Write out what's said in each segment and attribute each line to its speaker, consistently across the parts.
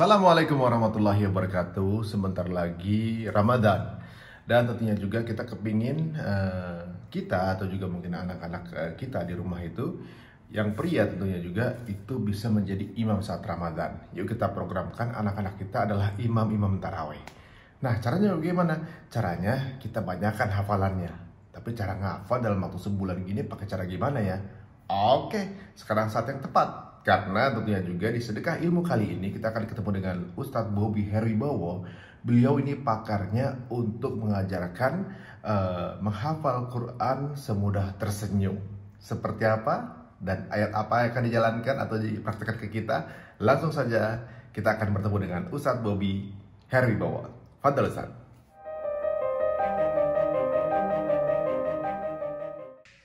Speaker 1: Assalamualaikum warahmatullahi wabarakatuh. Sebentar lagi Ramadan. Dan tentunya juga kita kepingin kita atau juga mungkin anak-anak kita di rumah itu, yang pria tentunya juga itu bisa menjadi imam saat Ramadan. Yuk kita programkan anak-anak kita adalah imam-imam taraweh. Nah, caranya bagaimana? Caranya kita banyakkan hafalannya. Tapi cara ngafal dalam waktu sebulan gini pakai cara gimana ya? Oke, sekarang saat yang tepat. Karena tentunya juga di Sedekah Ilmu kali ini kita akan ketemu dengan Ustadz Bobby Heribawo. Beliau ini pakarnya untuk mengajarkan menghafal Quran semudah tersenyum. Seperti apa dan ayat apa yang akan dijalankan atau dipraktekkan ke kita? Langsung saja kita akan bertemu dengan Ustadz Bobby Heribawo. Fadhal Ustadz.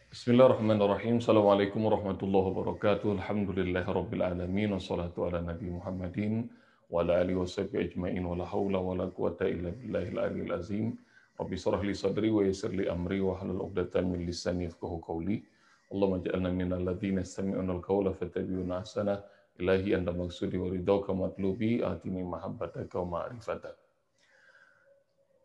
Speaker 2: Bismillahirrahmanirrahim. Assalamualaikum warahmatullahi wabarakatuh. Alhamdulillahi rabbil alamin. Wassalatu ala nabi Muhammadin wa ala alihi washabihi ajma'in. Wa la hawla wa la quwata illa billahil aliyyil azim. Rabbi shrah li sadri wa yassir li amri wa hlul 'uqdatam min lisani yafqahu qawli. Allahumma ij'alna minal ladzina yastami'una al-qawla fattabi'una ahsanah. Ilahi anta maqsudi wa ridhaka matlubi atini mahabbataka wa ma'rifataka.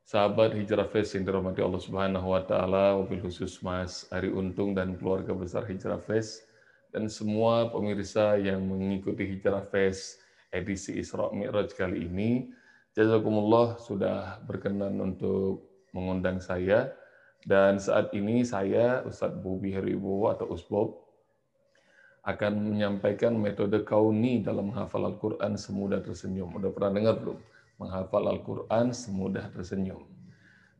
Speaker 2: Sahabat Hijrah Fest yang dirahmati Allah Subhanahu wa taala, wabil khusus Mas Ari Untung dan keluarga besar Hijrah Fest dan semua pemirsa yang mengikuti Hijrah Fest edisi Isra Mi'raj kali ini. Jazakumullah sudah berkenan untuk mengundang saya, dan saat ini saya Ustadz Bobby Heribawo atau Usbob akan menyampaikan metode kauni dalam menghafal Al-Quran semudah tersenyum. Udah pernah dengar belum? Menghafal Al-Quran semudah tersenyum.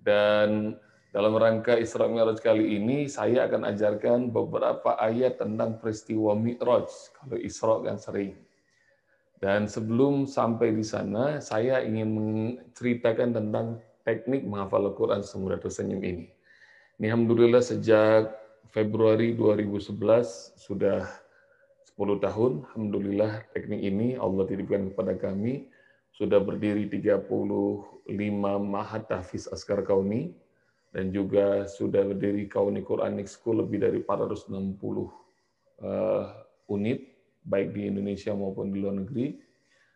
Speaker 2: Dan dalam rangka Isra Mi'raj kali ini, saya akan ajarkan beberapa ayat tentang peristiwa Mi'raj. Kalau Isra kan sering. Dan sebelum sampai di sana, saya ingin menceritakan tentang teknik menghafal Al-Quran semudah tersenyum ini. Ini alhamdulillah sejak Februari 2011, sudah 10 tahun, alhamdulillah teknik ini Allah titipkan kepada kami. Sudah berdiri 35 Ma'had Tahfiz Askar Kauni, dan juga sudah berdiri Kauni Quranic School lebih dari 460 unit, baik di Indonesia maupun di luar negeri.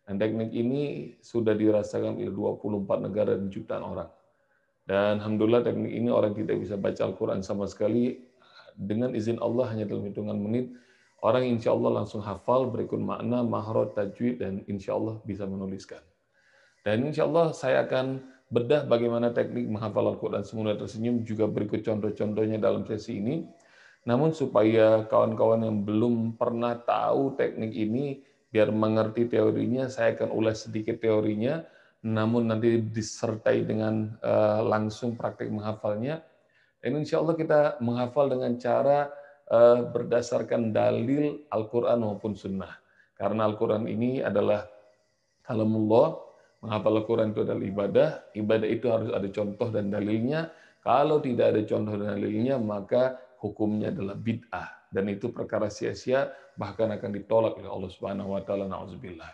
Speaker 2: Dan teknik ini sudah dirasakan oleh 24 negara dan jutaan orang. Dan alhamdulillah teknik ini orang tidak bisa baca Al-Quran sama sekali. Dengan izin Allah hanya dalam hitungan menit, orang insya Allah langsung hafal, berikut makna, mahraj, tajwid, dan insya Allah bisa menuliskan. Dan insya Allah saya akan bedah bagaimana teknik menghafal Al-Quran semudah tersenyum, juga berikut contoh-contohnya dalam sesi ini. Namun supaya kawan-kawan yang belum pernah tahu teknik ini, biar mengerti teorinya, saya akan ulas sedikit teorinya, namun nanti disertai dengan langsung praktik menghafalnya. Dan insya Allah kita menghafal dengan cara berdasarkan dalil Al-Quran maupun Sunnah. Karena Al-Quran ini adalah kalamullah, menghafal Al-Quran itu adalah ibadah. Ibadah itu harus ada contoh dan dalilnya. Kalau tidak ada contoh dan dalilnya, maka hukumnya adalah bid'ah. Dan itu perkara sia-sia, bahkan akan ditolak oleh Allah Subhanahu wa taala, na'udzubillah.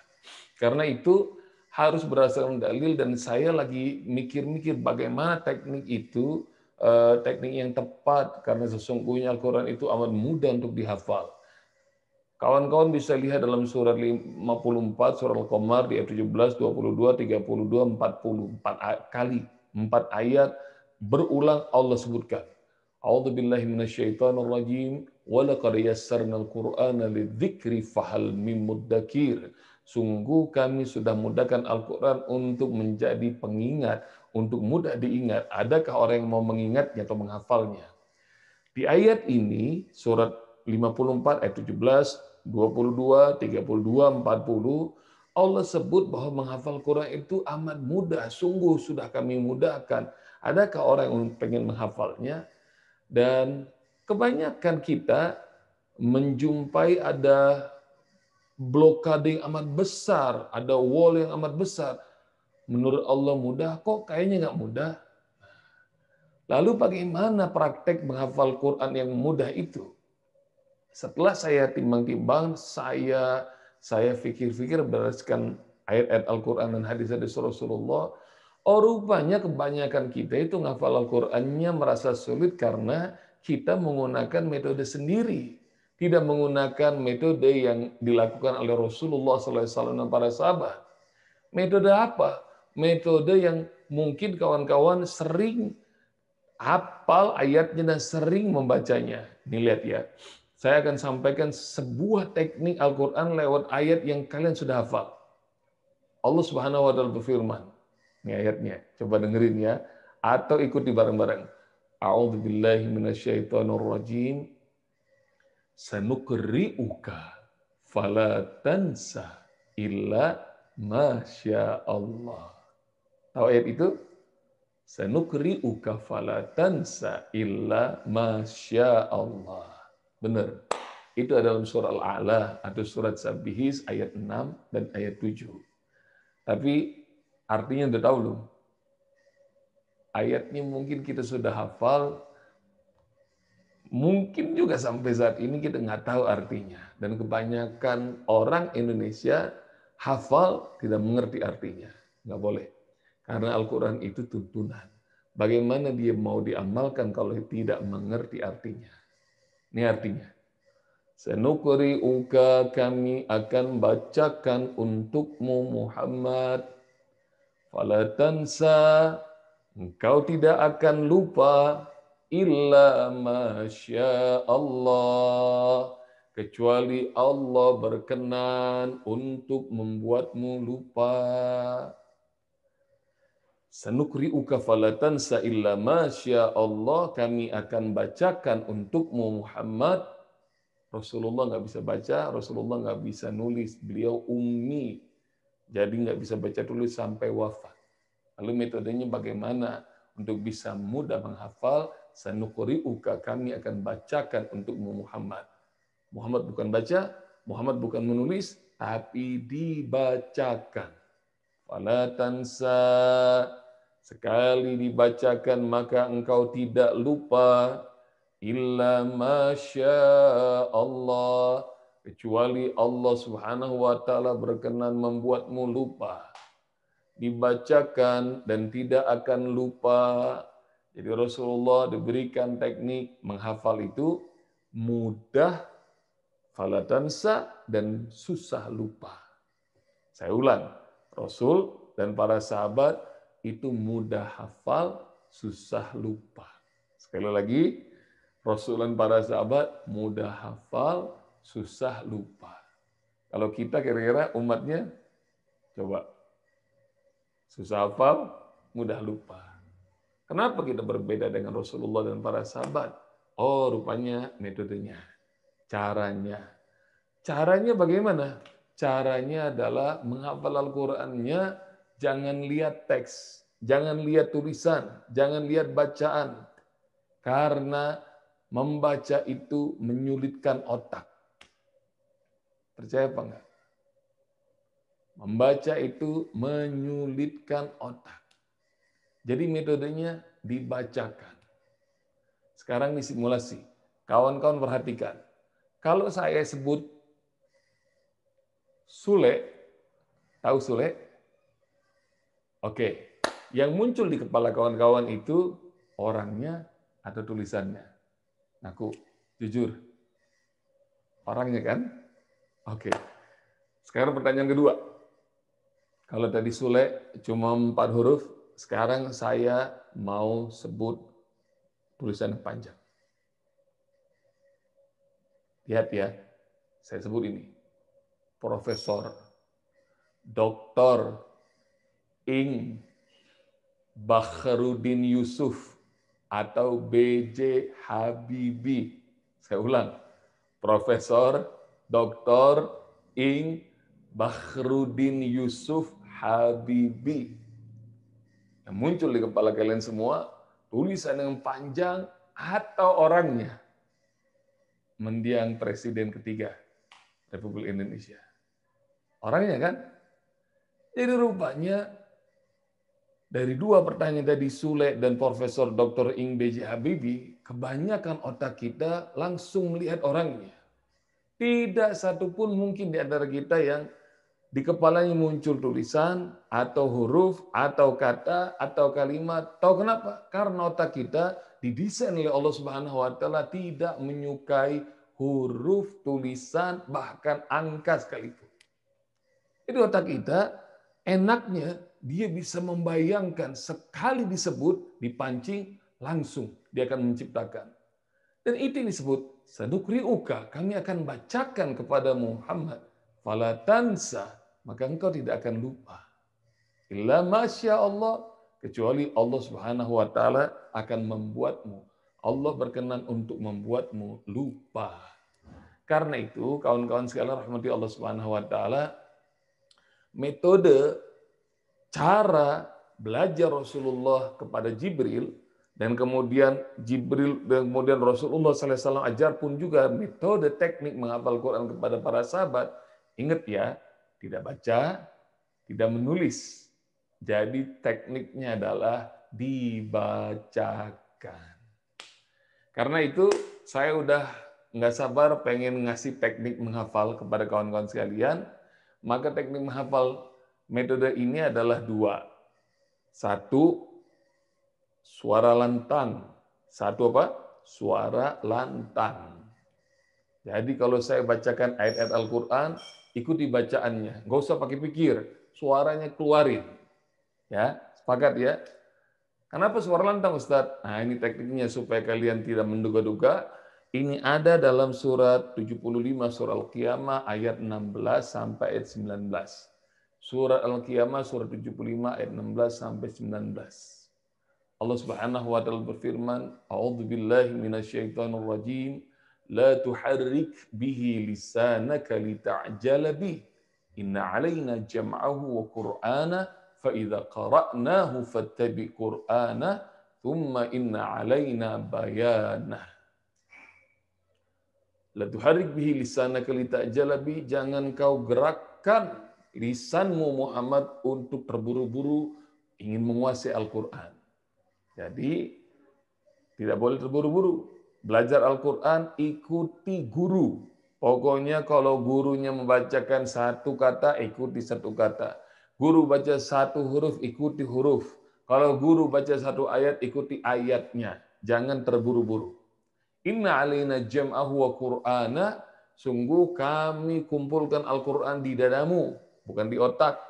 Speaker 2: Karena itu harus berdasarkan dalil, dan saya lagi mikir-mikir bagaimana teknik itu, teknik yang tepat, karena sesungguhnya Al-Quran itu amat mudah untuk dihafal. Kawan-kawan bisa lihat dalam surat 54, surat Al-Qamar di ayat 17, 22, 32, 40. 4 kali, 4 ayat berulang Allah sebutkan. A'udzubillahi minasyaitonirrajim. Wa laqad yassarnal Qur'ana lidzikri fahal mim muddakir. Sungguh kami sudah mudahkan Al-Quran untuk menjadi pengingat, untuk mudah diingat. Adakah orang yang mau mengingatnya atau menghafalnya? Di ayat ini, surat 54 ayat 17, 22, 32, 40, Allah sebut bahwa menghafal Quran itu amat mudah, sungguh sudah kami mudahkan. Adakah orang yang pengen menghafalnya? Dan kebanyakan kita menjumpai ada blokade yang amat besar, ada wall yang amat besar. Menurut Allah mudah, kok kayaknya nggak mudah? Lalu bagaimana praktek menghafal Quran yang mudah itu? Setelah saya timbang-timbang, saya pikir-pikir berdasarkan ayat-ayat Al-Quran dan hadis-hadis Rasulullah, rupanya kebanyakan kita itu menghafal Al-Qurannya merasa sulit karena kita menggunakan metode sendiri. Tidak menggunakan metode yang dilakukan oleh Rasulullah SAW dan para sahabat. Metode apa? Metode yang mungkin kawan-kawan sering hafal ayatnya dan sering membacanya. Ini lihat ya. Saya akan sampaikan sebuah teknik Al-Quran lewat ayat yang kalian sudah hafal. Allah Subhanahu wa taala berfirman. Ini ayatnya. Coba dengerin ya atau ikuti bareng-bareng. A'udzubillahi minasyaitonirrajim. Sanukri'uka fala tansa illa masya Allah. Tahu ayat itu? Sanukri'uka fala tansa illa masya Allah. Benar. Itu adalah surah Al-A'la atau surat Sabihis ayat 6 dan ayat 7. Tapi artinya udah tahu belum? Ayatnya mungkin kita sudah hafal, mungkin juga sampai saat ini kita nggak tahu artinya. Dan kebanyakan orang Indonesia hafal tidak mengerti artinya. Nggak boleh. Karena Al-Quran itu tuntunan. Bagaimana dia mau diamalkan kalau tidak mengerti artinya? Ini artinya. Sanukri'uka, kami akan bacakan untukmu Muhammad. Fala tansa, engkau tidak akan lupa. Illa masya Allah. Kecuali Allah berkenan untuk membuatmu lupa. Sanukri'uka fala tansa illa masya Allah. Kami akan bacakan untukmu Muhammad. Rasulullah nggak bisa baca, Rasulullah nggak bisa nulis. Beliau ummi, jadi nggak bisa baca tulis sampai wafat. Lalu metodenya bagaimana untuk bisa mudah menghafal? Sanukri'uka, kami akan bacakan untukmu Muhammad. Muhammad bukan baca, Muhammad bukan menulis, tapi dibacakan. Fala tansa, sekali dibacakan maka engkau tidak lupa. Illa masya Allah, kecuali Allah Subhanahu wa taala berkenan membuatmu lupa. Dibacakan dan tidak akan lupa. Jadi Rasulullah diberikan teknik menghafal itu mudah, fala tansa, dan susah lupa. Saya ulang, Rasul dan para sahabat itu mudah hafal, susah lupa. Sekali lagi, Rasul dan para sahabat mudah hafal, susah lupa. Kalau kita kira-kira umatnya, coba. Susah hafal, mudah lupa. Kenapa kita berbeda dengan Rasulullah dan para sahabat? Oh, rupanya metodenya, caranya. Caranya bagaimana? Caranya adalah menghafal Al-Qur'annya, jangan lihat teks, jangan lihat tulisan, jangan lihat bacaan. Karena membaca itu menyulitkan otak. Percaya apa enggak? Membaca itu menyulitkan otak. Jadi metodenya dibacakan. Sekarang ini simulasi. Kawan-kawan perhatikan. Kalau saya sebut Sule, tahu Sule? Oke. Yang muncul di kepala kawan-kawan itu orangnya atau tulisannya? Aku jujur. Orangnya kan? Oke. Sekarang pertanyaan kedua. Kalau tadi Sule cuma 4 huruf, sekarang saya mau sebut tulisan panjang. Lihat ya, saya sebut ini. Profesor, Dr. Ing Bakharudin Yusuf atau B.J. Habibie. Saya ulang. Profesor Dr. Ing Bakharudin Yusuf Habibie. Yang muncul di kepala kalian semua, tulisan yang panjang atau orangnya. Mendiang Presiden ketiga Republik Indonesia. Orangnya kan? Jadi rupanya dari 2 pertanyaan tadi Sule dan Profesor Dr. Ing B.J. Habibie, kebanyakan otak kita langsung melihat orangnya. Tidak satupun mungkin di antara kita yang di kepalanya muncul tulisan atau huruf atau kata atau kalimat. Tahu kenapa? Karena otak kita didesain oleh Allah Subhanahu wa taala tidak menyukai huruf, tulisan, bahkan angka sekalipun. Itu otak kita enaknya dia bisa membayangkan sekali disebut, dipancing, langsung dia akan menciptakan. Dan itu yang disebut sanukri'uka, kami akan bacakan kepada Muhammad, fala tansa, maka engkau tidak akan lupa. Illa masya Allah, kecuali Allah Subhanahu wa taala akan membuatmu. Allah berkenan untuk membuatmu lupa. Karena itu, kawan-kawan sekalian rahmati Allah Subhanahu wa taala, metode cara belajar Rasulullah kepada Jibril dan kemudian Rasulullah SAW ajar pun juga metode teknik menghafal Quran kepada para sahabat. Ingat ya, tidak baca, tidak menulis. Jadi tekniknya adalah dibacakan. Karena itu saya udah nggak sabar pengen ngasih teknik menghafal kepada kawan-kawan sekalian. Maka teknik menghafal metode ini adalah 2. 1, suara lantang. 1 apa? Suara lantang. Jadi kalau saya bacakan ayat-ayat Al-Quran, ikuti bacaannya. Nggak usah pakai pikir, suaranya keluarin. Ya, sepakat ya? Kenapa suara lantang, Ustadz? Nah, ini tekniknya supaya kalian tidak menduga-duga. Ini ada dalam surat 75 surah Al-Qiyamah ayat 16 sampai ayat 19. Surat Al-Qiyamah surat 75 ayat 16 sampai 19. Allah Subhanahu wa taala berfirman, "A'udzu billahi minasyaitonir rajim. La tuharrik bihi lisanaka lita'jala bih. Inna 'alaina jam'ahu wa Qur'ana فَإِذَا قَرَأْنَاهُ فَاتَّبِعْ قُرْآنَهُ ثُمَّ إِنَّ عَلَيْنَا بَيَانَهُ." La tuharrik bihi lisanaka lita'jala bih, jangan kau gerakkan lisanmu Muhammad untuk terburu-buru ingin menguasai Al-Qur'an. Jadi tidak boleh terburu-buru. Belajar Al-Qur'an ikuti guru. Pokoknya kalau gurunya membacakan satu kata, ikuti satu kata. Guru baca satu huruf, ikuti huruf. Kalau guru baca satu ayat, ikuti ayatnya. Jangan terburu-buru. Inna alaina jam'ahu wa Qur'ana. Sungguh kami kumpulkan Al-Quran di dadamu, bukan di otak.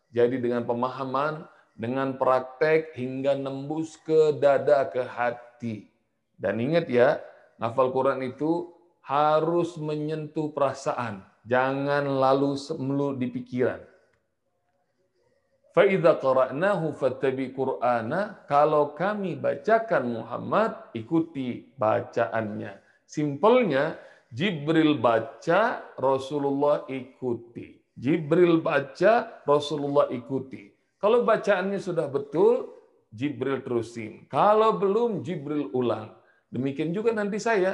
Speaker 2: Jadi dengan pemahaman, dengan praktek, hingga nembus ke dada, ke hati. Dan ingat ya, ngafal Quran itu harus menyentuh perasaan. Jangan lalu melulu di pikiran. فَإِذَا قَرَأْنَاهُ فَاتَّبِعْ قُرْآنَهُ. Kalau kami bacakan Muhammad, ikuti bacaannya. Simpelnya, Jibril baca, Rasulullah ikuti. Jibril baca, Rasulullah ikuti. Kalau bacaannya sudah betul, Jibril terusin. Kalau belum, Jibril ulang. Demikian juga nanti saya.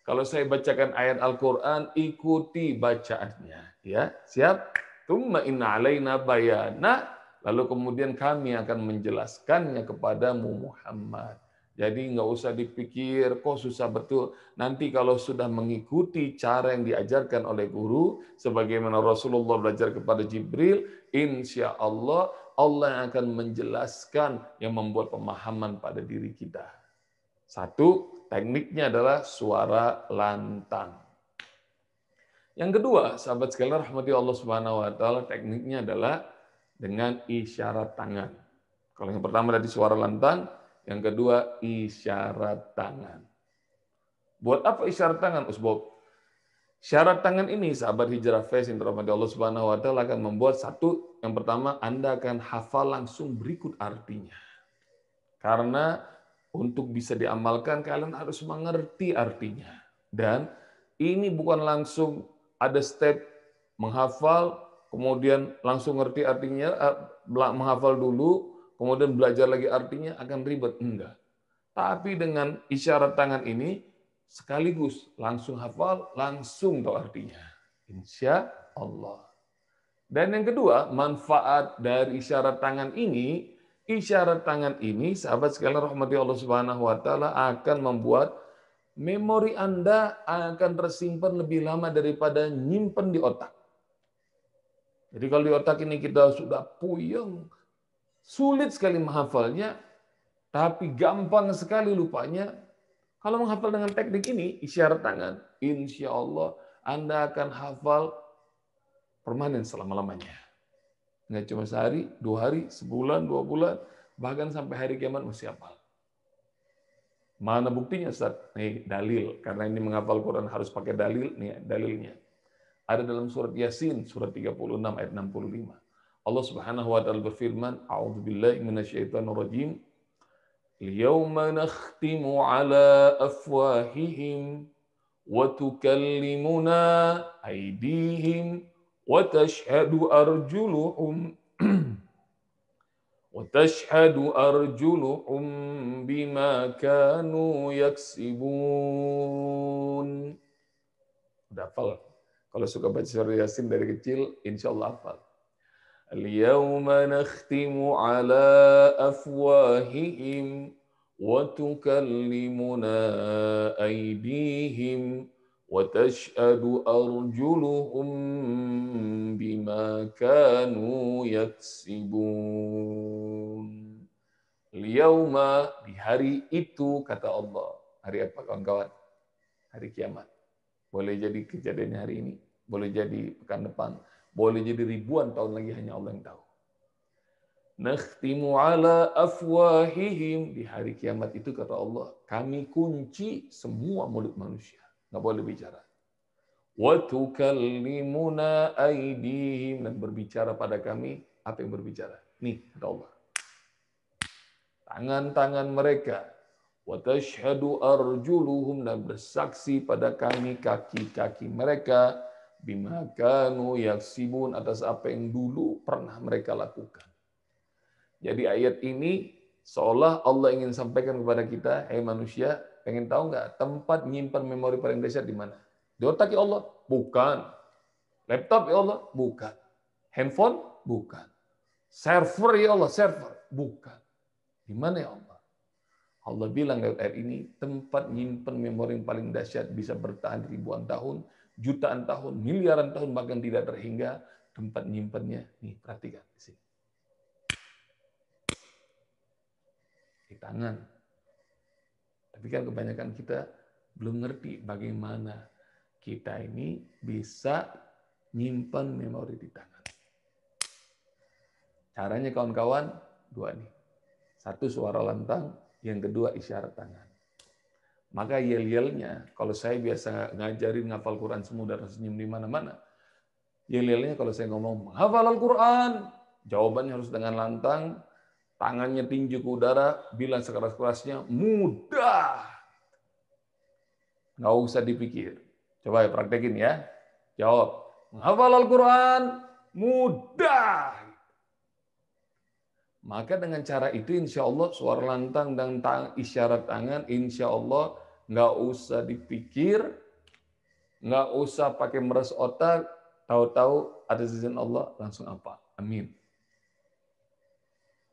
Speaker 2: Kalau saya bacakan ayat Al-Quran, ikuti bacaannya. Ya, siap? Tsumma inna alaina bayana. Lalu kemudian kami akan menjelaskannya kepadamu Muhammad. Jadi nggak usah dipikir, kok susah betul. Nanti kalau sudah mengikuti cara yang diajarkan oleh guru, sebagaimana Rasulullah belajar kepada Jibril, insya Allah, Allah yang akan menjelaskan yang membuat pemahaman pada diri kita. 1, tekniknya adalah suara lantang. Yang kedua, sahabat sekalian rahmati Allah Subhanahu wa taala, tekniknya adalah dengan isyarat tangan. Kalau yang pertama tadi suara lantang, yang kedua isyarat tangan. Buat apa isyarat tangan, Usbob? Syarat tangan ini, sahabat Hijrah Fest yang dirahmati Allah Subhanahu wa taala, akan membuat satu, yang pertama Anda akan hafal langsung berikut artinya. Karena untuk bisa diamalkan kalian harus mengerti artinya. Dan ini bukan langsung ada step menghafal kemudian langsung ngerti artinya, menghafal dulu, kemudian belajar lagi artinya, akan ribet. Enggak. Tapi dengan isyarat tangan ini, sekaligus langsung hafal, langsung tahu artinya. Insya Allah. Dan yang kedua, manfaat dari isyarat tangan ini, sahabat sekalian rahmati Allah Subhanahu wa taala, akan membuat memori Anda akan tersimpan lebih lama daripada nyimpen di otak. Jadi kalau di otak ini kita sudah puyeng, sulit sekali menghafalnya, tapi gampang sekali lupanya. Kalau menghafal dengan teknik ini, isyarat tangan, insya Allah Anda akan hafal permanen selama-lamanya. Nggak cuma sehari, 2 hari, sebulan, 2 bulan, bahkan sampai hari kiamat masih hafal. Mana buktinya, Ustaz? Nih, dalil. Karena ini menghafal Quran harus pakai dalil. Nih, dalilnya. Ada dalam surat Yasin, surat 36 ayat 65. Allah Subhanahu wa taala berfirman, "A'udzubillahi minasyaitonirrajim. Al-yawma nakhtimu 'ala afwahihim wa tukallimuna aydihim wa tashhadu arjuluhum وَتَشْهَدُ أَرْجُلُهُم بِمَا كَانُوا يَكْسِبُونَ. Udah hafal. Kalau suka baca surah Yasin dari kecil, insya Allah hafal. Al-yawma nakhtimu ala afwahihim wa tukallimuna aydihim wa tashhadu arjuluhum bima kanu yaksibun. Liyauma, di hari itu, kata Allah. Hari apa kawan-kawan? Hari kiamat. Boleh jadi kejadiannya hari ini, boleh jadi pekan depan, boleh jadi ribuan tahun lagi, hanya Allah yang tahu. Nakhtimu ala afwahihim, di hari kiamat itu kata Allah, kami kunci semua mulut manusia, nggak boleh bicara. Wa tukallimuna aydihim, dan berbicara pada kami, apa yang berbicara? Nih kata Allah, tangan-tangan mereka. Wa tashhadu arjuluhum, dan bersaksi pada kami kaki-kaki mereka, bima kanu yaksibun, atas apa yang dulu pernah mereka lakukan. Jadi ayat ini seolah Allah ingin sampaikan kepada kita, hei manusia, pengen tahu nggak tempat nyimpan memori paling dahsyat di mana? Di otak ya Allah? Bukan. Laptop ya Allah? Bukan. Handphone? Bukan. Server ya Allah? Server? Bukan. Di mana ya Allah? Allah bilang lewat ayat ini, tempat nyimpen memori yang paling dahsyat bisa bertahan ribuan tahun, jutaan tahun, miliaran tahun, bahkan tidak terhingga. Tempat nyimpennya, nih perhatikan di sini. Di tangan. Tapi kan kebanyakan kita belum ngerti bagaimana kita ini bisa nyimpan memori di tangan. Caranya kawan-kawan, dua nih. Satu, suara lantang. Yang kedua, isyarat tangan. Maka yel-yelnya, kalau saya biasa ngajarin ngafal Quran semua dan senyum di mana-mana, yel-yelnya kalau saya ngomong, menghafal Al-Quran, jawabannya harus dengan lantang, tangannya tinju ke udara, bilang sekeras-kerasnya, mudah. Nggak usah dipikir. Coba ya praktekin ya. Jawab, menghafal Al-Quran, mudah. Maka dengan cara itu insya Allah suara lantang dan isyarat tangan insya Allah nggak usah dipikir, nggak usah pakai meres otak, tahu-tahu ada izin Allah langsung apa? Amin.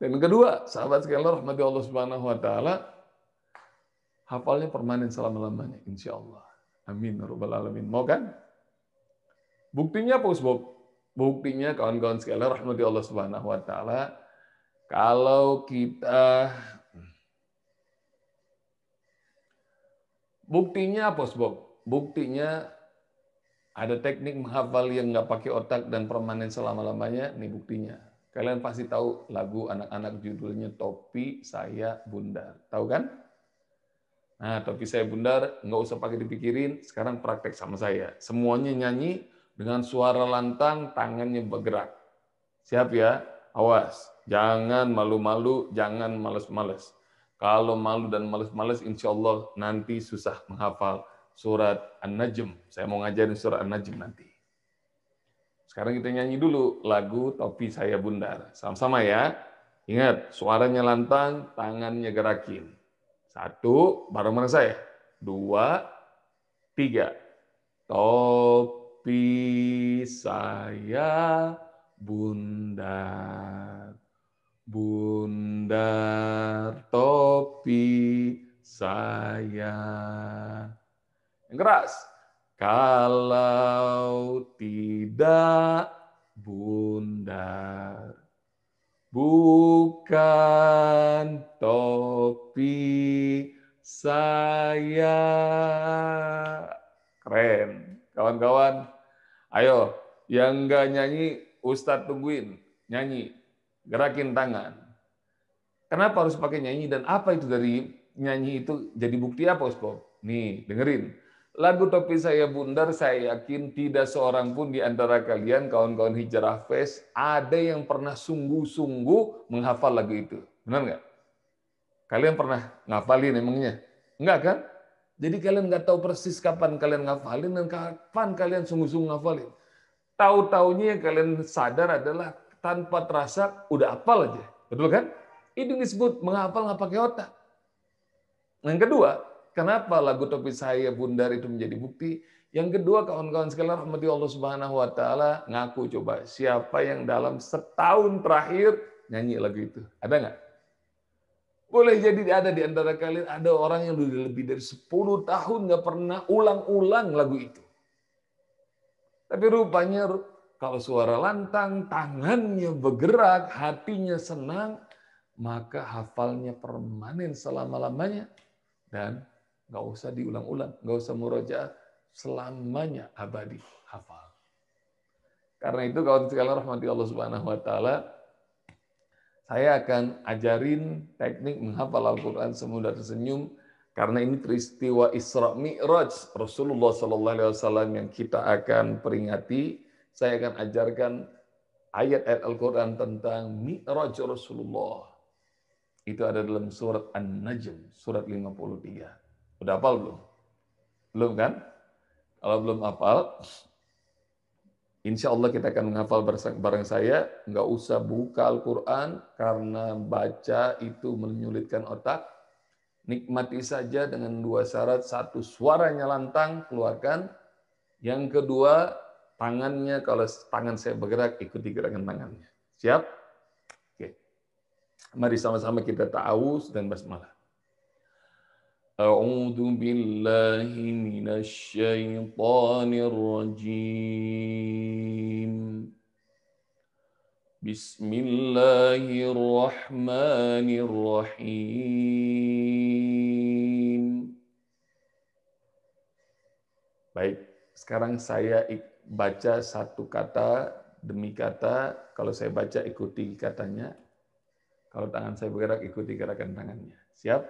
Speaker 2: Dan kedua, sahabat sekalian rahmati Allah Subhanahu wa taala, hafalnya permanen selama-lamanya insya Allah. Amin ya rabbal alamin. Mau kan? Buktinya apa, Ustaz? Buktinya kawan-kawan sekalian rahmati Allah Subhanahu wa taala, kalau kita, buktinya apa, Bob? Buktinya ada teknik menghafal yang nggak pakai otak dan permanen selama-lamanya. Ini buktinya. Kalian pasti tahu lagu anak-anak judulnya Topi Saya Bundar. Tahu kan? Nah, Topi Saya Bundar, nggak usah pakai dipikirin. Sekarang praktek sama saya. Semuanya nyanyi dengan suara lantang, tangannya bergerak. Siap ya? Awas. Jangan malu-malu, jangan males-males. Kalau malu dan males-males, insya Allah nanti susah menghafal surat An-Najm. Saya mau ngajarin surat An-Najm nanti. Sekarang kita nyanyi dulu lagu Topi Saya Bundar. Sama-sama ya. Ingat, suaranya lantang, tangannya gerakin. 1, bareng-bareng saya. 2, 3. Topi saya bundar. Bundar topi saya. Yang keras. Kalau tidak bundar, bukan topi saya. Keren. Kawan-kawan, ayo yang nggak nyanyi Ustadz tungguin. nyanyi, gerakin tangan. Kenapa harus pakai nyanyi dan apa itu dari nyanyi itu jadi bukti apa, Bob? Nih, dengerin. Lagu Topi Saya Bundar, saya yakin tidak seorang pun di antara kalian, kawan-kawan Hijrah Fest, ada yang pernah sungguh-sungguh menghafal lagu itu. Benar nggak? Kalian pernah ngafalin emangnya? Enggak kan? Jadi kalian nggak tahu persis kapan kalian ngafalin dan kapan kalian sungguh-sungguh ngafalin. Tahu-taunya yang kalian sadar adalah tanpa terasa udah hafal aja. Betul kan? Itu disebut menghafal nggak pakai otak. Yang kedua, kenapa lagu Topi Saya Bundar itu menjadi bukti? Yang kedua, kawan-kawan sekalian rahmati Allah Subhanahu wa taala, ngaku coba siapa yang dalam setahun terakhir nyanyi lagu itu? Ada nggak? Boleh jadi ada di antara kalian ada orang yang udah lebih dari 10 tahun nggak pernah ulang-ulang lagu itu. Tapi rupanya kalau suara lantang, tangannya bergerak, hatinya senang, maka hafalnya permanen selama-lamanya dan nggak usah diulang-ulang, nggak usah murojaah, selamanya abadi hafal. Karena itu kawan sekalian rahmati Allah Subhanahu wa taala, saya akan ajarin teknik menghafal Al-Qur'an semudah tersenyum karena ini peristiwa Isra Mi'raj Rasulullah sallallahu alaihi wasallam yang kita akan peringati. Saya akan ajarkan ayat-ayat Al-Qur'an tentang Mi'raj Rasulullah. Itu ada dalam surat An-Najm, surat 53. Udah hafal belum? Belum kan? Kalau belum hafal, insya Allah kita akan menghafal bareng saya. Nggak usah buka Al-Quran, karena baca itu menyulitkan otak. Nikmati saja dengan dua syarat. Satu, suaranya lantang, keluarkan. Yang kedua, tangannya, kalau tangan saya bergerak, ikuti gerakan tangannya. Siap? Oke. Mari sama-sama kita ta'awuz dan basmalah. A'udzu billahi minasy syaithanir rajim. Bismillahirrahmanirrahim. Baik, sekarang saya baca satu kata demi kata. Kalau saya baca, ikuti katanya. Kalau tangan saya bergerak, ikuti gerakan tangannya. Siap?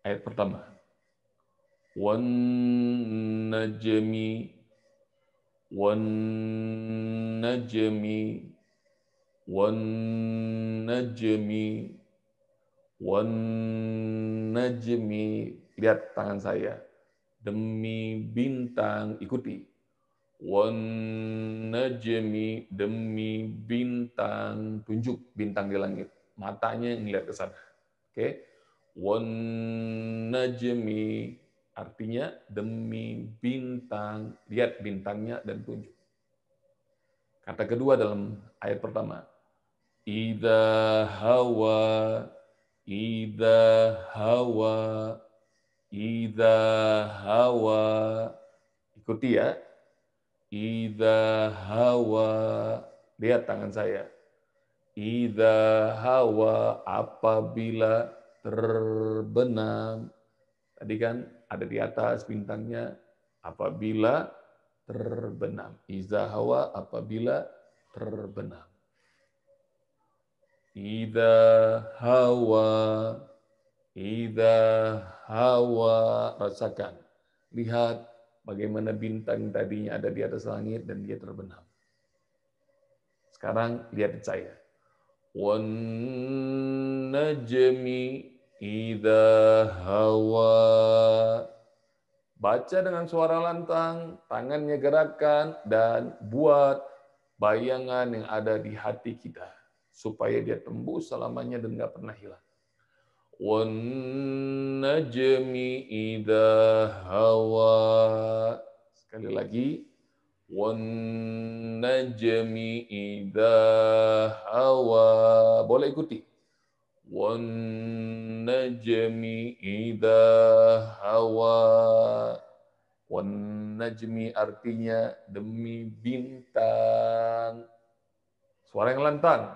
Speaker 2: Ayat pertama. Wan najmi wan najmi wan najmi wan najmi. Lihat tangan saya. Demi bintang, ikuti. Wan najmi, demi bintang, tunjuk bintang di langit. Matanya ngelihat ke sana. Oke. Wan najmi artinya demi bintang, lihat bintangnya dan tunjuk. Kata kedua dalam ayat pertama, idza hawa, idza hawa, idza hawa. Ikuti ya. Idza hawa, lihat tangan saya. Idza hawa, apabila terbenam. Tadi kan ada di atas bintangnya, apabila terbenam. Idza hawa, apabila terbenam. Idza hawa, idza hawa. Rasakan, lihat bagaimana bintang tadinya ada di atas langit dan dia terbenam. Sekarang lihat saya. Wan najmi idza hawa. Baca dengan suara lantang, tangannya gerakan, dan buat bayangan yang ada di hati kita supaya dia tembus selamanya dan nggak pernah hilang. Wan najmi idza hawa. Sekali lagi. Wan najmi idza hawa. Boleh ikuti. Wan najmi idza hawa. Wan najmi artinya demi bintang. Suara yang lantang.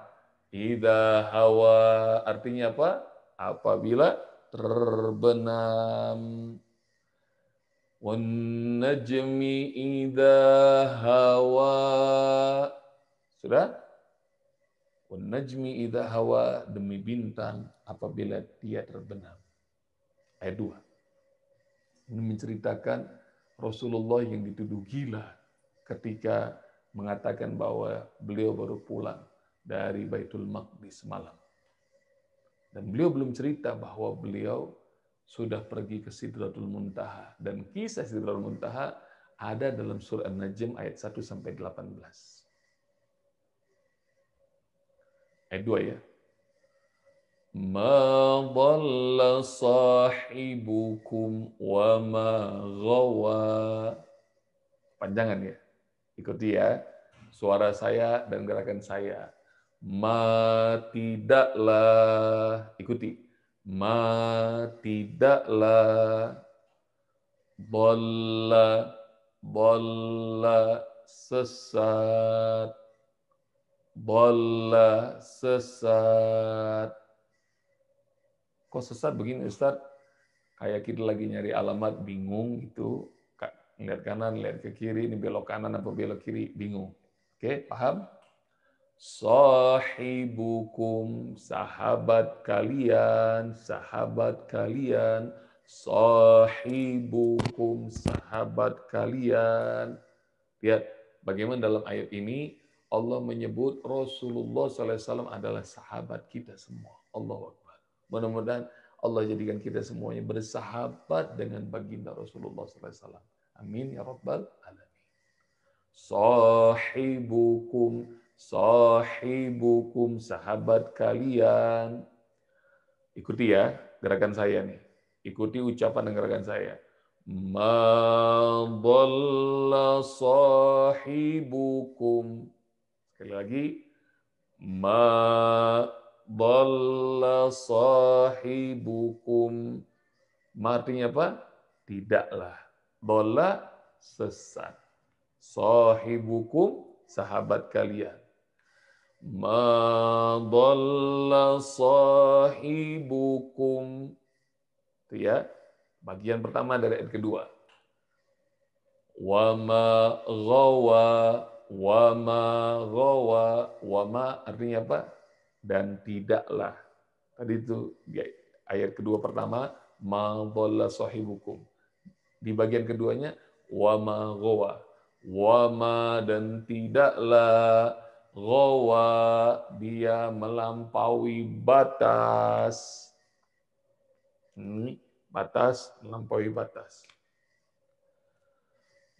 Speaker 2: Idza hawa artinya apa? Apabila terbenam. Wan najmi idza hawa. Sudah? Wan najmi idza hawa, demi bintang apabila dia terbenam. Ayat 2. Ini menceritakan Rasulullah yang dituduh gila ketika mengatakan bahwa beliau baru pulang dari Baitul Maqdis malam. Dan beliau belum cerita bahwa beliau sudah pergi ke Sidratul Muntaha. Dan kisah Sidratul Muntaha ada dalam surah An-Najm ayat 1 sampai 18. Ayat 2 ya. Ma dhalla sahibukum wa ma ghawa. Panjangan ya. Ikuti ya. Suara saya dan gerakan saya. Ma tidaklah. Ikuti. Ma tidaklah. Dhalla sesat. Dhalla sesat. Kok sesat begini Ustaz? Kayak kita lagi nyari alamat, bingung gitu. Lihat kanan, lihat ke kiri, ini belok kanan apa belok kiri, bingung. Oke, paham? Sahibukum, sahabat kalian, sahabat kalian. Sahibukum, sahabat kalian. Lihat, bagaimana dalam ayat ini Allah menyebut Rasulullah SAW adalah sahabat kita semua. Allahu Akbar. Mudah-mudahan Allah jadikan kita semuanya bersahabat dengan baginda Rasulullah SAW. Amin ya Rabbal Alamin. Sahibukum, sahibukum, sahabat kalian. Ikuti ya gerakan saya nih. Ikuti ucapan dan gerakan saya. Ma dhalla sahibukum. Sekali lagi. Ma dhalla sahibukum. Ma artinya apa? Tidaklah. Dhalla sesat. Sahibukum, sahabat kalian. Ma dhalla sahibukum. Itu ya. Bagian pertama dari ayat kedua. Wa ma ghawa. Wa ma ghawa. Wa ma artinya apa? Dan tidaklah. Tadi itu ayat kedua pertama, ma dhalla sahibukum. Di bagian keduanya, wa ma ghawa. Wa ma dan tidaklah ghawa, dia melampaui batas. Ini batas, melampaui batas.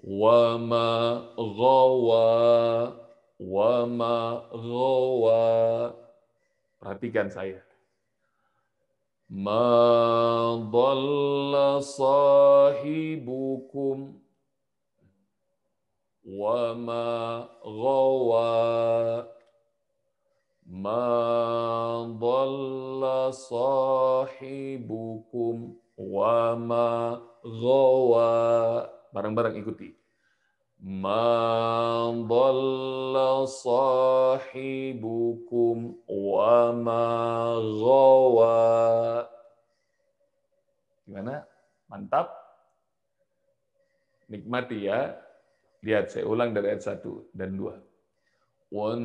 Speaker 2: Wa ma ghawa. Wa ma ghawa. Perhatikan saya. Ma dhalla sahibukum wa ma ghawa. Ma dhalla sahibukum wa ma ghawa. Bareng-bareng ikuti. Ma dhalla sahibukum wa ma ghawa. Gimana? Mantap? Nikmati ya. Lihat, saya ulang dari ayat 1 dan 2. Wan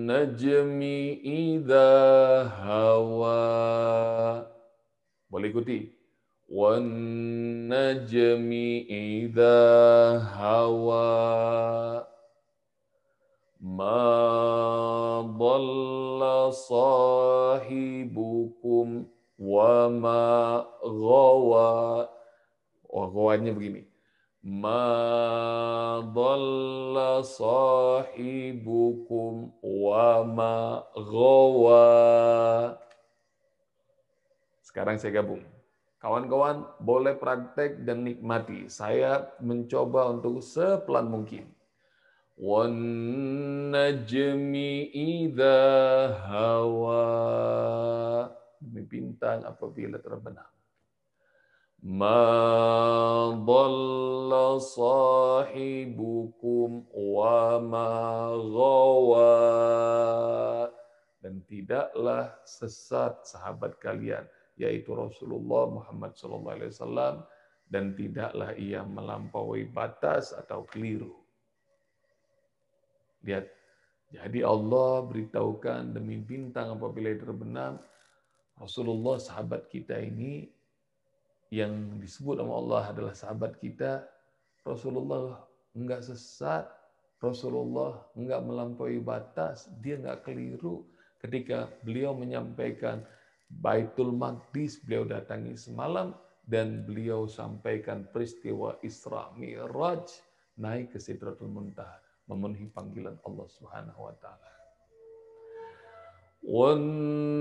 Speaker 2: najmi idza hawa. Boleh ikuti. Wan najmi idza hawa. Ma dhalla sahibukum wa ma ghawa. Oh, gawanya begini. Ma dhalla sahibukum wa ma ghawa. Sekarang saya gabung. Kawan-kawan boleh praktek dan nikmati. Saya mencoba untuk sepelan mungkin. Wan najmi idza hawa. Demi bintang apabila terbenam. Ma dhalla sahibukum wa ma ghawa. Dan tidaklah sesat sahabat kalian, yaitu Rasulullah Muhammad SAW, dan tidaklah ia melampaui batas atau keliru. Lihat, Jadi Allah beritahukan demi bintang apabila itu terbenam, Rasulullah sahabat kita ini yang disebut nama Allah adalah sahabat kita. Rasulullah enggak sesat, Rasulullah enggak melampaui batas, dia enggak keliru ketika beliau menyampaikan Baitul Maqdis beliau datangi semalam dan beliau sampaikan peristiwa Isra Mi'raj naik ke Sidratul Muntaha memenuhi panggilan Allah Subhanahu wa taala. Wan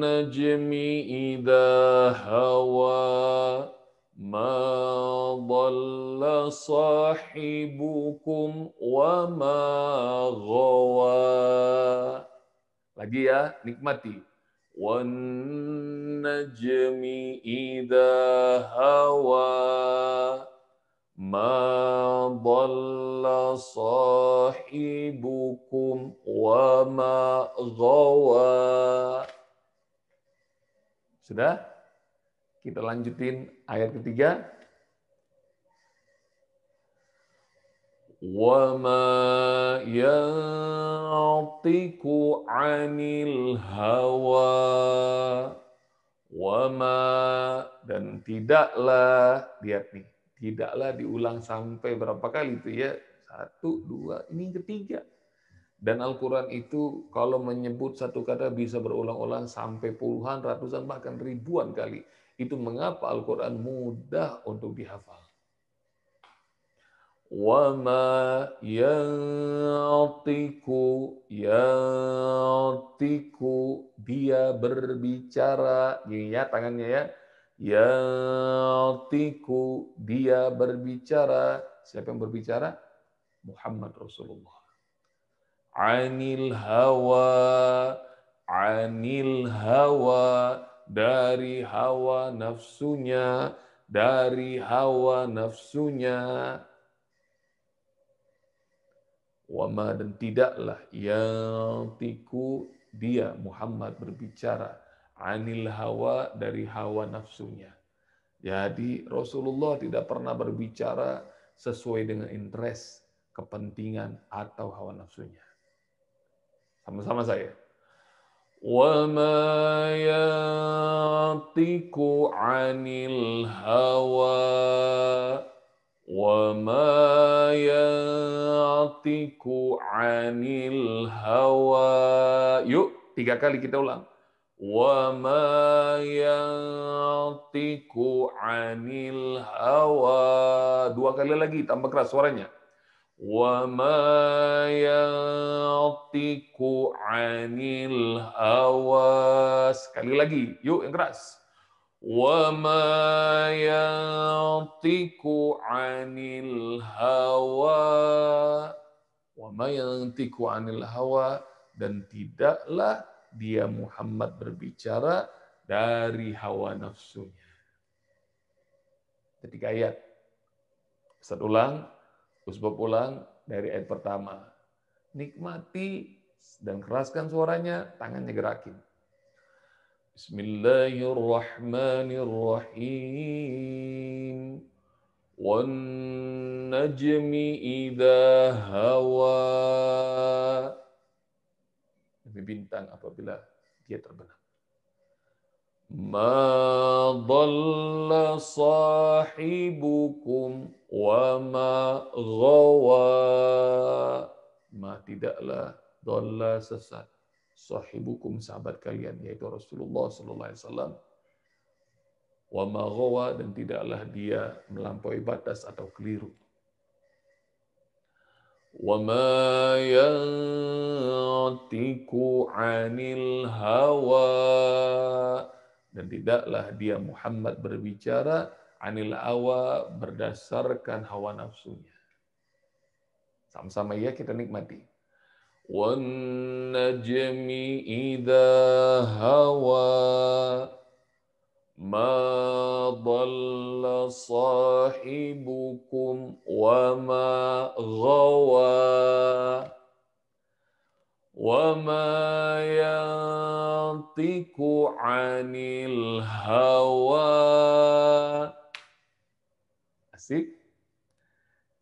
Speaker 2: najmi idza hawa ma dhalla sahibukum wa ma ghawa. Lagi ya, nikmati. Wan najmi idza hawa ma dhalla sahibukum wa ma ghawa. Sudah? Kita lanjutin ayat ketiga. Wa ma yantiqu 'anil hawa wa ma, dan tidaklah, lihat nih, tidaklah diulang sampai berapa kali itu ya? 1, 2, ini ketiga. Dan Al-Quran itu kalau menyebut satu kata bisa berulang-ulang sampai puluhan, ratusan, bahkan ribuan kali. Itu mengapa Al-Quran mudah untuk dihafal. Wa ma yantiqu, dia berbicara, gini ya tangannya ya. Yantiqu, dia berbicara. Siapa yang berbicara? Muhammad Rasulullah. Anil hawa, dari hawa nafsunya, Wama, dan tidaklah yang tiku dia Muhammad berbicara anil hawa, dari hawa nafsunya. Jadi Rasulullah tidak pernah berbicara sesuai dengan interest, kepentingan atau hawa nafsunya. Sama-sama saya. وَمَا يَنطِقُ عَنِ الْهَوَىٰ وَمَا يَنطِقُ عَنِ الْهَوَىٰ. Yuk, 3 kali kita ulang. وَمَا يَنطِقُ عَنِ الْهَوَىٰ. 2 kali lagi, tambah keras suaranya. وَمَا يَنطِقُ عَنِ الْهَوَىٰ. Sekali lagi, yuk yang keras. وَمَا يَنطِقُ عَنِ الْهَوَىٰ. وَمَا يَنطِقُ عَنِ الْهَوَىٰ, dan tidaklah dia Muhammad berbicara dari hawa nafsunya. Ketiga ayat. Ustaz ulang. Usbab ulang dari ayat pertama. Nikmati dan keraskan suaranya, tangannya gerakin. Bismillahirrahmanirrahim. Wan najmi idza hawa. Demi bintang apabila dia terbenam. Ma dhalla sahibukum wa ma ghawa. Ma, tidaklah, dhalla, sesat, sahibukum, sahabat kalian yaitu Rasulullah sallallahu alaihi wasallam, wa ma ghawa, dan tidaklah dia melampaui batas atau keliru. Wa ma yantiqu 'anil hawa, dan tidaklah dia Muhammad berbicara anil hawa, berdasarkan hawa nafsunya. Sama-sama ya kita nikmati. Wan najmi idza hawa ma dhalla sahibukum wa ma ghawa. وَمَا يَنطِقُ عَنِ الْهَوَىٰ. Asik?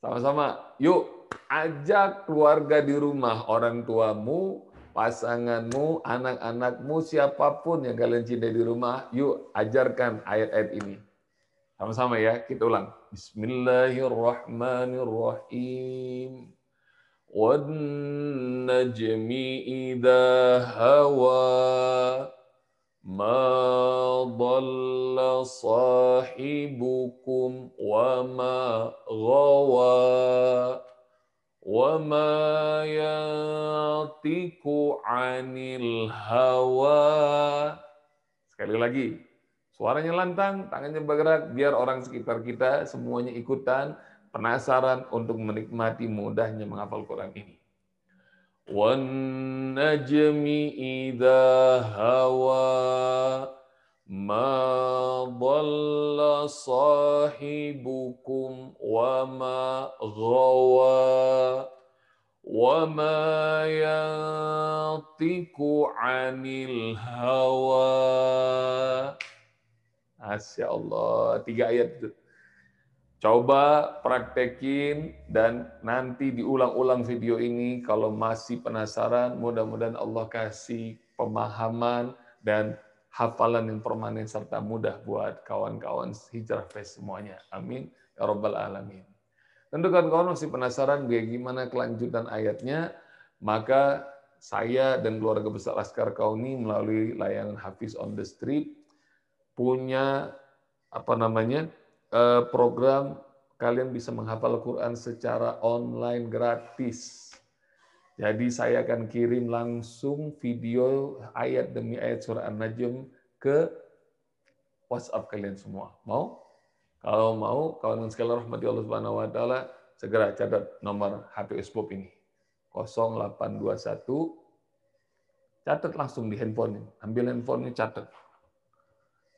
Speaker 2: Sama-sama. Yuk, ajak keluarga di rumah, orang tuamu, pasanganmu, anak-anakmu, siapapun yang kalian cintai di rumah, yuk ajarkan ayat-ayat ini. Sama-sama ya, kita ulang. Bismillahirrahmanirrahim. وَالنَّجْمِ إِذَا هَوَى مَا ضَلَّ صَاحِبُكُمْ وَمَا غَوَى وَمَا يَنطِقُ عَنِ الْهَوَى. Sekali lagi, suaranya lantang, tangannya bergerak, biar orang sekitar kita semuanya ikutan, penasaran untuk menikmati mudahnya menghafal Quran ini. وَالنَّجْمِ إِذَا هَوَى مَا ضَلَّ صَاحِبُكُمْ وَمَا غَوَى وَمَا يَنطِقُ عَنِ الْهَوَى. Masya Allah, 3 ayat itu. Coba praktekin dan nanti diulang-ulang video ini. Kalau masih penasaran, mudah-mudahan Allah kasih pemahaman dan hafalan yang permanen serta mudah buat kawan-kawan Hijrah Fest semuanya. Amin. Ya Rabbal Alamin. Tentu kawan-kawan masih penasaran bagaimana kelanjutan ayatnya, maka saya dan keluarga besar Laskar Kauni melalui layanan Hafiz on the Street punya program kalian bisa menghafal Quran secara online gratis. Jadi saya akan kirim langsung video ayat demi ayat surah An-Najm ke WhatsApp kalian semua. Mau? Kalau mau, kawan sekalian rahmati Allah Subhanahu wa taala, segera catat nomor HP Usbop ini. 0821, catat langsung di handphone. Ambil handphone ini, catat.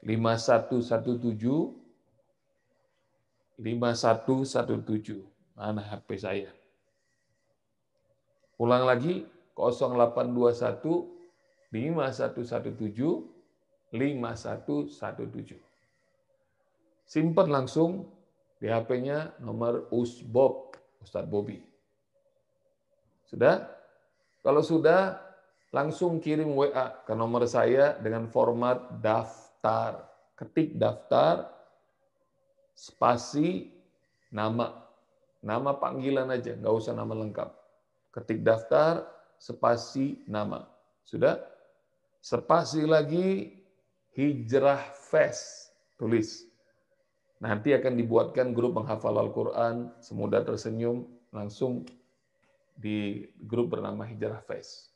Speaker 2: 5117 5117. Mana HP saya? Ulang lagi, 0821 5117 5117. Simpan langsung di HP-nya nomor Usbop, Ustadz Bobi. Sudah? Kalau sudah, langsung kirim WA ke nomor saya dengan format daftar. Ketik daftar, spasi, nama panggilan aja, nggak usah nama lengkap. Ketik daftar, spasi, nama. Sudah? Spasi lagi, Hijrah Fest. Tulis. Nanti akan dibuatkan grup menghafal Al-Quran, Semudah Tersenyum, langsung di grup bernama Hijrah Fest.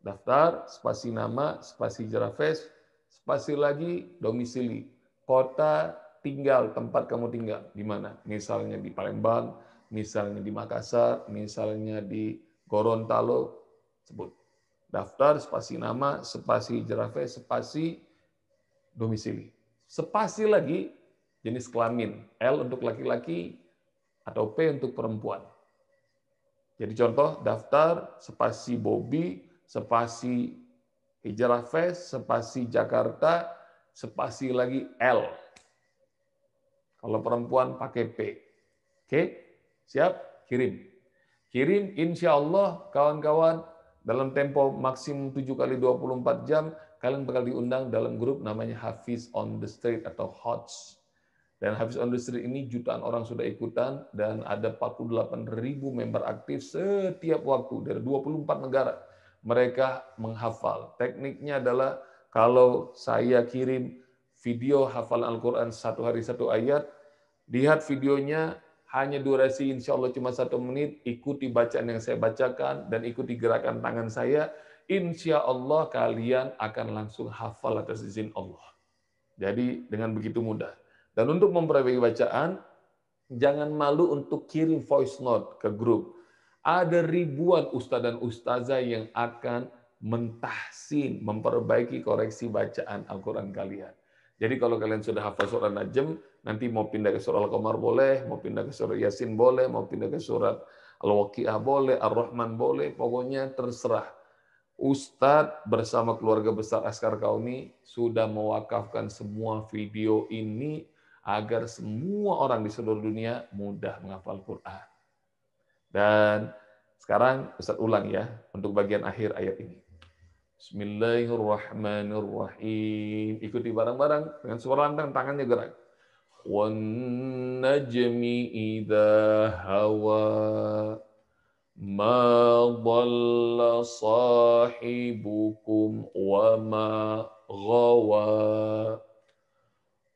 Speaker 2: Daftar, spasi nama, spasi Hijrah Fest, spasi lagi, domisili. Kota tinggal, tempat kamu tinggal, di mana? Misalnya di Palembang, misalnya di Makassar, misalnya di Gorontalo, sebut. Daftar, spasi nama, spasi Hijrah Fest, spasi domisili. Spasi lagi, jenis kelamin, L untuk laki-laki atau P untuk perempuan. Jadi contoh, daftar, spasi Bobi, spasi Hijrah Fest, spasi Jakarta, spasi lagi L. Kalau perempuan pakai P. Oke, siap? Kirim. Kirim, insya Allah kawan-kawan, dalam tempo maksimum 7 kali 24 jam, kalian bakal diundang dalam grup namanya Hafiz on the Street atau HOTS. Dan Hafiz on the Street ini jutaan orang sudah ikutan dan ada 48.000 member aktif setiap waktu dari 24 negara. Mereka menghafal. Tekniknya adalah kalau saya kirim video hafalan Al-Quran 1 hari 1 ayat, lihat videonya hanya durasi insya Allah cuma 1 menit, ikuti bacaan yang saya bacakan dan ikuti gerakan tangan saya, insya Allah kalian akan langsung hafal atas izin Allah. Jadi dengan begitu mudah. Dan untuk memperbaiki bacaan, jangan malu untuk kirim voice note ke grup. Ada ribuan ustadz dan ustazah yang akan mentahsin, memperbaiki koreksi bacaan Al-Quran kalian. Jadi kalau kalian sudah hafal surah Najm, nanti mau pindah ke surah Al-Qamar boleh, mau pindah ke surah Yasin boleh, mau pindah ke surat Al-Waqi'ah boleh, Ar-Rahman boleh, pokoknya terserah. Ustadz bersama keluarga besar Laskar Kauni sudah mewakafkan semua video ini agar semua orang di seluruh dunia mudah menghafal Quran. Dan Sekarang Ustaz ulang ya untuk bagian akhir ayat ini. Bismillahirrahmanirrahim. Ikuti bareng-bareng dengan suara lantang, tangannya gerak. Wan najmi idza hawa ma dhalla sahibukum wa ma ghawa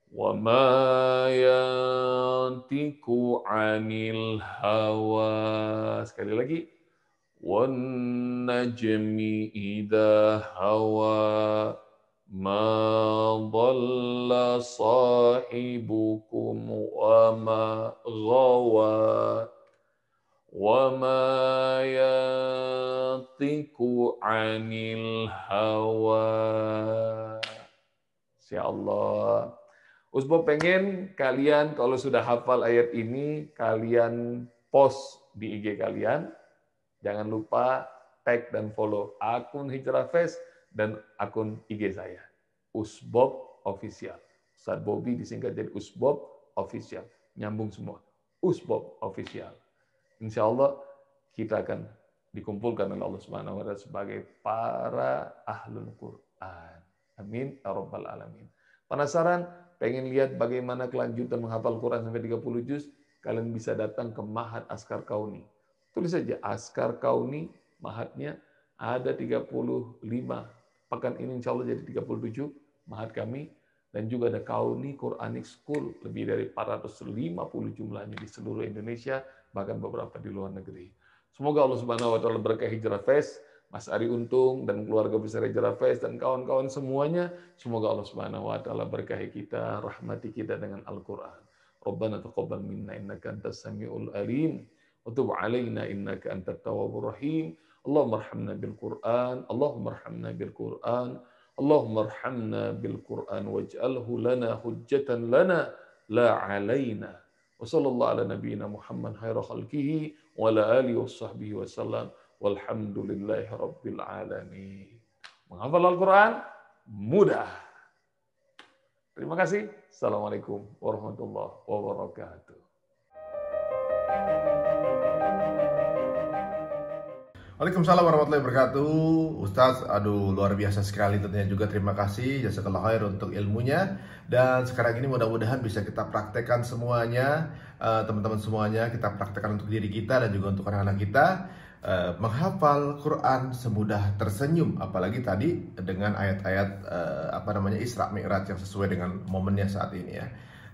Speaker 2: wa ma yantiku 'anil hawa. Sekali lagi. Wan najmi idza hawa ma dhalla sahibukum wa ma ghawa wa ma yantiku 'anil hawa. Insyaallah. Usbob pengen kalian kalau sudah hafal ayat ini, kalian post di IG kalian. Jangan lupa tag dan follow akun Hijrah Fest dan akun IG saya. Usbob Official. Ustaz Bobby disingkat jadi Usbob Official. Nyambung semua. Usbob Official. Insya Allah kita akan dikumpulkan oleh Allah Subhanahu wa Ta'ala sebagai para ahlul Quran. Amin. Ya Rabbal Alamin. Penasaran? Pengen lihat bagaimana kelanjutan menghafal Quran sampai 30 juz? Kalian bisa datang ke Ma'had Askar Kauni. Tulis saja Askar Kauni, Ma'hadnya ada 35. Pekan ini insya Allah jadi 37 Ma'had kami. Dan juga ada Kauni Quranic School, lebih dari 450 jumlahnya di seluruh Indonesia, bahkan beberapa di luar negeri. Semoga Allah Subhanahu wa Ta'ala berkah Hijrah Fest, Mas Ari Untung dan keluarga besar Hijrah Fest dan kawan-kawan semuanya. Semoga Allah Subhanahu wa Ta'ala berkahi kita, rahmati kita dengan Al-Qur'an. Rabbana taqabbal minna innaka antas samiul alim. Wa tub 'alaina innaka antat tawwabur rahim. Allahumma arhamna bil Qur'an, Allahumma arhamna bil Qur'an. Allahumma arhamna bil Qur'an waj'alhu lana hujjatan lana la 'alaina. Wa sallallahu ala nabiyyina Muhammad khairu khalqihi wa ala alihi washabbihi wasallam. Walhamdulillahi rabbil alamin. Menghafal Al-Qur'an mudah. Terima kasih. Assalamualaikum warahmatullahi wabarakatuh.
Speaker 1: Waalaikumsalam warahmatullahi wabarakatuh. Ustaz, aduh luar biasa sekali tentunya juga, terima kasih jazakallahu khair untuk ilmunya. Dan sekarang ini mudah-mudahan bisa kita praktekkan semuanya, teman-teman semuanya, kita praktekkan untuk diri kita dan juga untuk anak-anak kita. Menghafal Quran semudah tersenyum, apalagi tadi dengan ayat-ayat Isra Mi'raj yang sesuai dengan momennya saat ini ya.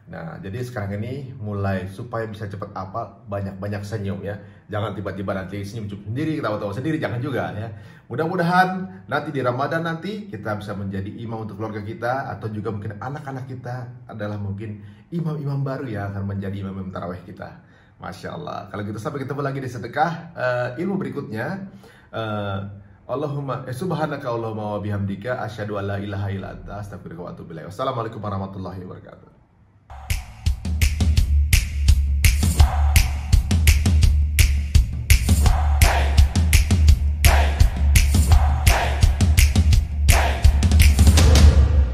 Speaker 1: Nah, jadi sekarang ini mulai supaya bisa cepat hafal, banyak-banyak senyum ya. Jangan tiba-tiba nanti senyum sendiri, ketawa-tawa sendiri, jangan juga ya. Mudah-mudahan nanti di Ramadan nanti kita bisa menjadi imam untuk keluarga kita, atau juga mungkin anak-anak kita adalah mungkin imam-imam baru ya, akan menjadi imam-imam tarawih kita. Masya Allah. Kalau gitu sampai ketemu lagi di sedekah ilmu berikutnya. Subhanaka Allahumma wa bihamdika asyhadu an la ilaha illa anta astaghfiruka wa atubu ilaik. Wassalamualaikum warahmatullahi wabarakatuh.